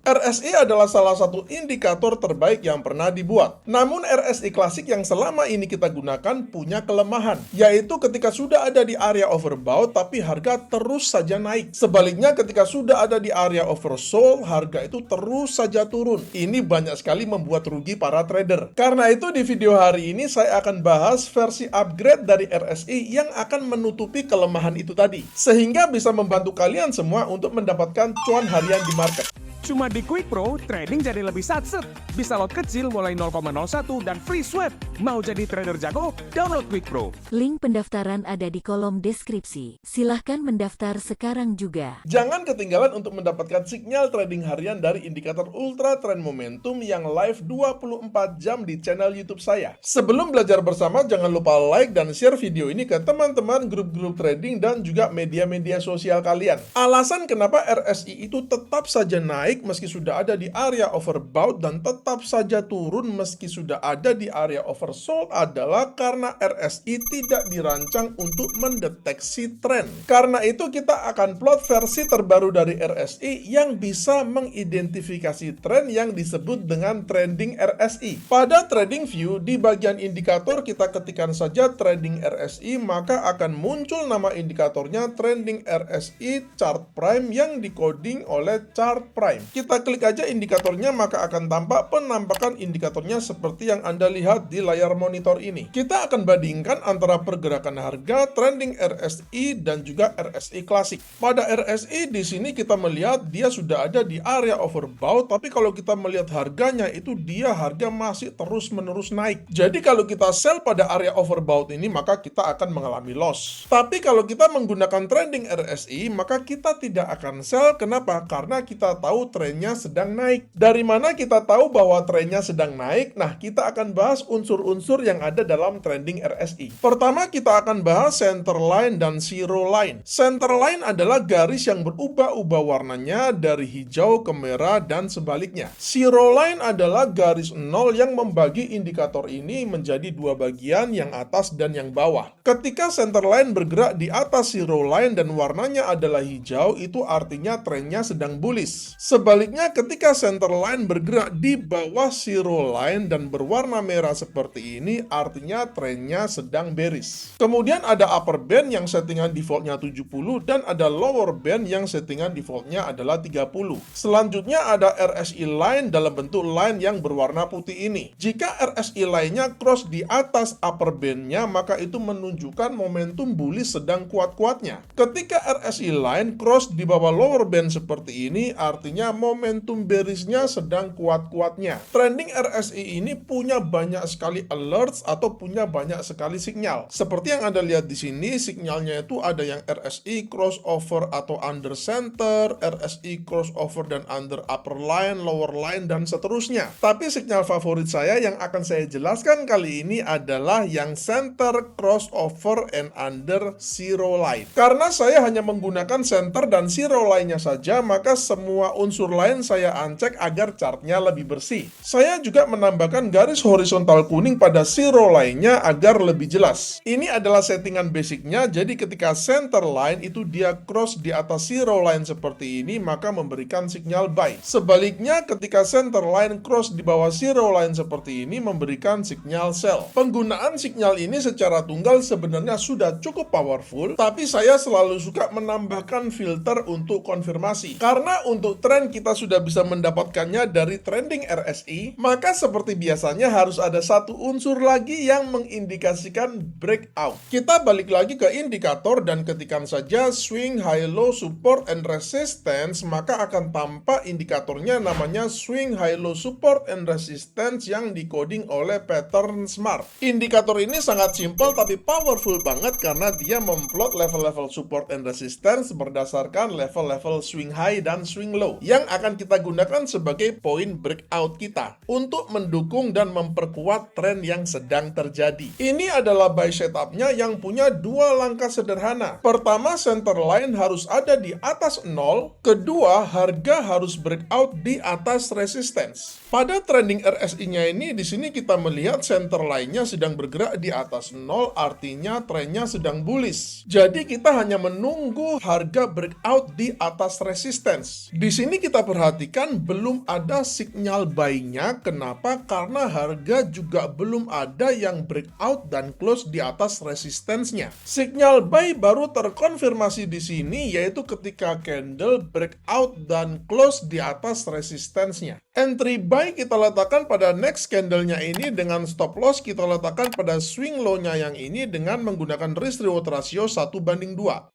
RSI adalah salah satu indikator terbaik yang pernah dibuat. Namun RSI klasik yang selama ini kita gunakan punya kelemahan, yaitu ketika sudah ada di area overbought tapi harga terus saja naik. Sebaliknya ketika sudah ada di area oversold, harga itu terus saja turun. Ini banyak sekali membuat rugi para trader. Karena itu di video hari ini saya akan bahas versi upgrade dari RSI yang akan menutupi kelemahan itu tadi, sehingga bisa membantu kalian semua untuk mendapatkan cuan harian di market. Cuma di Quick Pro, trading jadi lebih satset. Bisa lot kecil mulai 0,01 dan free sweat. Mau jadi trader jago? Download Quick Pro. Link pendaftaran ada di kolom deskripsi. Silahkan mendaftar sekarang juga. Jangan ketinggalan untuk mendapatkan sinyal trading harian dari indikator Ultra Trend Momentum yang live 24 jam di channel YouTube saya. Sebelum belajar bersama, jangan lupa like dan share video ini ke teman-teman grup-grup trading dan juga media-media sosial kalian. Alasan kenapa RSI itu tetap saja naik meski sudah ada di area overbought dan tetap saja turun meski sudah ada di area oversold adalah karena RSI tidak dirancang untuk mendeteksi tren. Karena itu kita akan plot versi terbaru dari RSI yang bisa mengidentifikasi tren yang disebut dengan trending RSI. Pada trading view, di bagian indikator kita ketikkan saja trending RSI, maka akan muncul nama indikatornya trending RSI chart prime yang dikoding oleh chart prime. Kita klik aja indikatornya, maka akan tampak penampakan indikatornya seperti yang Anda lihat di layar monitor ini. Kita akan bandingkan antara pergerakan harga, trending RSI, dan juga RSI klasik. Pada RSI di sini kita melihat dia sudah ada di area overbought, tapi kalau kita melihat harganya itu dia harga masih terus-menerus naik. Jadi kalau kita sell pada area overbought ini, maka kita akan mengalami loss. Tapi kalau kita menggunakan trending RSI, maka kita tidak akan sell. Kenapa? Karena kita tahu trennya sedang naik. Dari mana kita tahu bahwa trennya sedang naik? Nah, kita akan bahas unsur-unsur yang ada dalam trending RSI. Pertama, kita akan bahas center line dan zero line. Center line adalah garis yang berubah-ubah warnanya dari hijau ke merah dan sebaliknya. Zero line adalah garis nol yang membagi indikator ini menjadi dua bagian, yang atas dan yang bawah. Ketika center line bergerak di atas zero line dan warnanya adalah hijau, itu artinya trennya sedang bullish. Sebaliknya, ketika center line bergerak di bawah zero line dan berwarna merah seperti ini, artinya trennya sedang bearish. Kemudian ada upper band yang settingan defaultnya 70 dan ada lower band yang settingan defaultnya adalah 30. Selanjutnya ada RSI line dalam bentuk line yang berwarna putih ini. Jika RSI line-nya cross di atas upper band-nya, maka itu menunjukkan momentum bullish sedang kuat-kuatnya. Ketika RSI line cross di bawah lower band seperti ini, artinya momentum bearish-nya sedang kuat-kuatnya. Trending RSI ini punya banyak sekali alerts atau punya banyak sekali sinyal. Seperti yang Anda lihat di sini, sinyalnya itu ada yang RSI crossover atau under center, RSI crossover dan under upper line, lower line, dan seterusnya. Tapi sinyal favorit saya yang akan saya jelaskan kali ini adalah yang center, crossover, and under zero line. Karena saya hanya menggunakan center dan zero line-nya saja, maka semua unsur lain saya uncheck agar chartnya lebih bersih. Saya juga menambahkan garis horizontal kuning pada zero line-nya agar lebih jelas. Ini adalah settingan basicnya, jadi ketika center line itu dia cross di atas zero line seperti ini, maka memberikan sinyal buy. Sebaliknya, ketika center line cross di bawah zero line seperti ini, memberikan sinyal sell. Penggunaan sinyal ini secara tunggal sebenarnya sudah cukup powerful, tapi saya selalu suka menambahkan filter untuk konfirmasi. Karena untuk tren kita sudah bisa mendapatkannya dari trending RSI, maka seperti biasanya harus ada satu unsur lagi yang mengindikasikan breakout. Kita balik lagi ke indikator dan ketikkan saja swing high low support and resistance, maka akan tampak indikatornya namanya swing high low support and resistance yang dikoding oleh pattern SMART. Indikator ini sangat simpel tapi powerful banget karena dia memplot level-level support and resistance berdasarkan level-level swing high dan swing low yang akan kita gunakan sebagai poin breakout kita untuk mendukung dan memperkuat tren yang sedang terjadi. Ini adalah buy setupnya yang punya dua langkah sederhana. Pertama, center line harus ada di atas 0. Kedua, harga harus breakout di atas resistance. Pada trending RSI-nya ini, di sini kita melihat center line-nya sedang bergerak di atas 0, artinya trennya sedang bullish. Jadi kita hanya menunggu harga breakout di atas resistance. Di sini sini kita perhatikan belum ada sinyal buy-nya. Kenapa? Karena harga juga belum ada yang breakout dan close di atas resistance-nya. Sinyal buy baru terkonfirmasi di sini yaitu ketika candle breakout dan close di atas resistance-nya. Entry buy kita letakkan pada next candle-nya ini dengan stop loss kita letakkan pada swing low-nya yang ini dengan menggunakan risk reward ratio 1:2.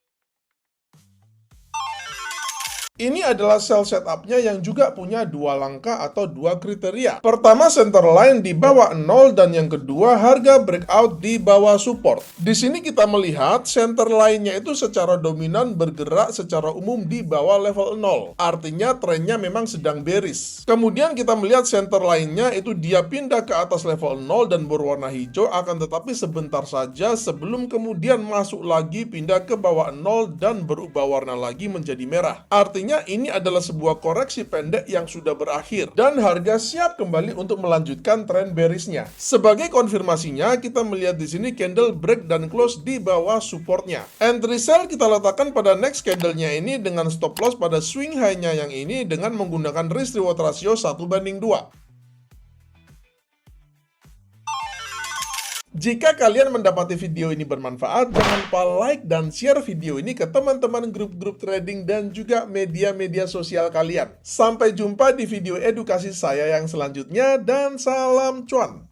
Ini adalah sell setup-nya yang juga punya dua langkah atau dua kriteria. Pertama, center line di bawah 0 dan yang kedua, harga breakout di bawah support. Di sini kita melihat center line-nya itu secara dominan bergerak secara umum di bawah level 0. Artinya trennya memang sedang bearish. Kemudian kita melihat center line-nya itu dia pindah ke atas level 0 dan berwarna hijau, akan tetapi sebentar saja sebelum kemudian masuk lagi pindah ke bawah 0 dan berubah warna lagi menjadi merah. Artinya ini adalah sebuah koreksi pendek yang sudah berakhir dan harga siap kembali untuk melanjutkan tren bearishnya. Sebagai konfirmasinya, kita melihat di sini candle break dan close di bawah supportnya. Entry sell kita letakkan pada next candle-nya ini dengan stop loss pada swing high-nya yang ini dengan menggunakan risk reward ratio 1:2. Jika kalian mendapati video ini bermanfaat, jangan lupa like dan share video ini ke teman-teman grup-grup trading dan juga media-media sosial kalian. Sampai jumpa di video edukasi saya yang selanjutnya dan salam cuan!